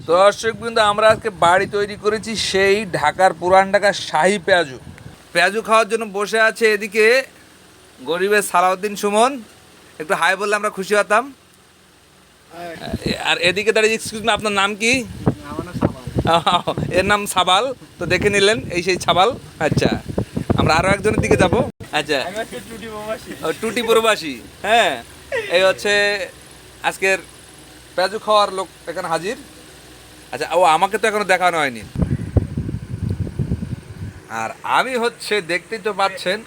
তো দর্শক বিন্দু, আমরা আজকে বাড়ি তৈরি করেছি সেই ঢাকার পুরান ঢাকার শাহী পেঁয়াজু। পেঁয়াজু খাওয়ার জন্য বসে আছে এদিকে গরিবের সালাউদ্দিন সুমন। একটু হাই বললে আমরা খুশি হতাম। আর এদিকে দাঁড়িয়ে, এক্সকিউজ মি, আপনার নাম কি? এর নাম সাবাল। তো দেখে নিলেন, এই সেই সাবাল। আচ্ছা, আমরা আরো একজনের দিকে যাব। আচ্ছা, টুটি প্রবাসী। হ্যাঁ, এই হচ্ছে আজকের পেঁয়াজু খাওয়ার লোক এখানে হাজির। আচ্ছা, ও আমাকে তো এখনো দেখানো হয়নি। আর আমি হচ্ছে, দেখতেই তো পাচ্ছেন,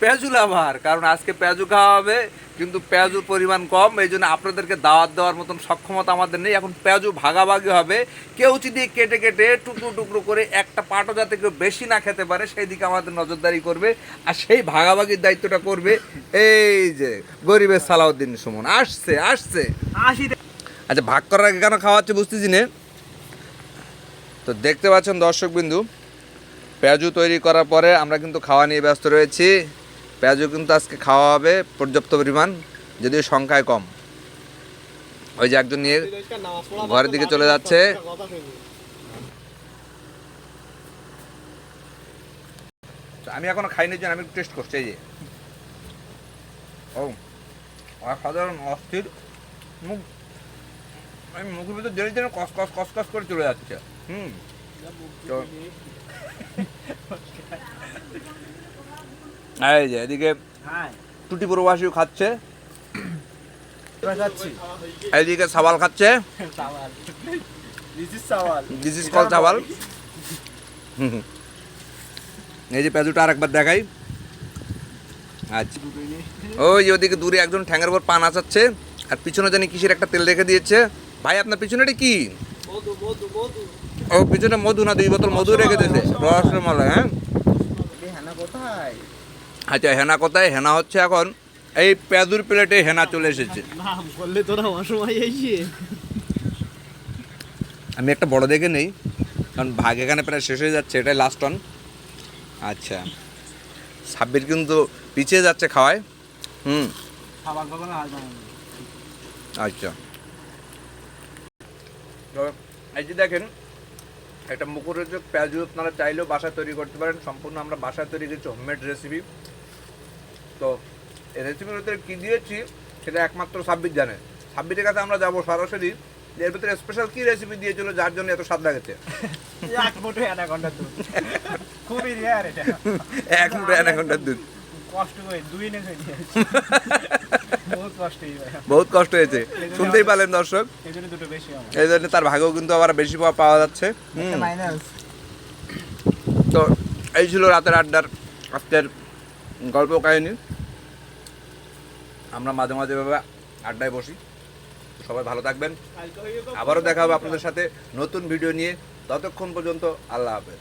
পেঁয়াজু লাভার। কারণ আজকে পেঁয়াজু খাওয়া হবে, কিন্তু পেঁয়াজুর পরিমাণ কম, এই জন্য আপনাদেরকে দাওয়াত দেওয়ার মতন সক্ষমতা আমাদের নেই। এখন পেঁয়াজু ভাগাভাগি হবে, কেউচি দিয়ে কেটে কেটে টুকরো টুকরো করে একটা পাটও যাতে কেউ বেশি না খেতে পারে সেই দিকে আমাদের নজরদারি করবে। আর সেই ভাগাভাগির দায়িত্বটা করবে এই যে গরিবের সালাউদ্দিন সুমন। আসছে আসছে। আচ্ছা, ভাগ করার আগে কেন খাওয়াচ্ছে বুঝতেছি না। তো দেখতে পাচ্ছেন দর্শক বিন্দু, পেঁয়াজু তৈরি করার পরে আমরা কিন্তু খাওয়া নিয়ে ব্যস্ত রয়েছি। পেঁয়াজু কিন্তু আজকে খাওয়া হবে পর্যাপ্ত পরিমাণ, যদিও সংখ্যায় কম। ওই যে একজন নিয়ে ঘরের দিকে চলে যাচ্ছে। আমি এখনো খাইনি, জন্য আমি টেস্ট করছি। এই যে ও অসাধারণ, অস্থির। মুখ, আমি মুখের ভিতর জেনে জেনে কস কস কস কস করে চলে যাচ্ছে। তো এই যে এদিকে টুটি প্রবাসীও খাচ্ছে, এইদিকে সাবাল খাচ্ছে। দিস ইজ কল সাবাল। এই যে পেঁয়াজুটা আরেকবার দেখাই। আচ্ছা, ওই যে ওদিকে দূরে একজন ঠ্যাঙের উপর পান আচাচ্ছে, আর পিছনে জানি কিসের একটা তেল রেখে দিয়েছে। ভাই, আপনার পিছনেটা কি? ও পিছনে মধু, না 2 বোতল মধু রেখে দিয়েছে, রসমালাই। হ্যাঁ, আচ্ছা, হেনা কোথায়? হেনা হচ্ছে এখন এই পেঁয়াজুর প্লেটে হেনা চলে এসেছে। আমি একটা বড় দেখে নেই, কারণ ভাগ এখানে প্রায় শেষ হয়ে যাচ্ছে, এটাই লাস্ট অন। আচ্ছা, সাব্বির কিন্তু পিছিয়ে যাচ্ছে খাওয়ায়। আচ্ছা, তো এই যে দেখেন, একটা মুখরোচক পেঁয়াজু আপনারা চাইলেও বাসায় তৈরি করতে পারেন। সম্পূর্ণ আমরা বাসায় তৈরি করেছি, হোমমেড রেসিপি। তো এই রেসিপির ভিতরে কী দিয়েছি সেটা একমাত্র সাব্বির জানে। সাব্বিরের কাছে আমরা যাবো সরাসরি, এর ভিতরে স্পেশাল কী রেসিপি দিয়েছিল যার জন্য এত স্বাদ লাগেছে। এক মুঠো অ্যানাকোন্ডার দুধ। বহুত কষ্ট হয়েছে, শুনতেই পারলেন দর্শক। এই জন্য তার ভাগেও কিন্তু আবার বেশি পাওয়া যাচ্ছে। তো এই ছিল রাতের আড্ডার আজকের গল্প কাহিনী। আমরা মাঝে মাঝে ভাবে আড্ডায় বসি। সবাই ভালো থাকবেন, আবারও দেখা হবে আপনাদের সাথে নতুন ভিডিও নিয়ে। ততক্ষণ পর্যন্ত আল্লাহ হাফেজ।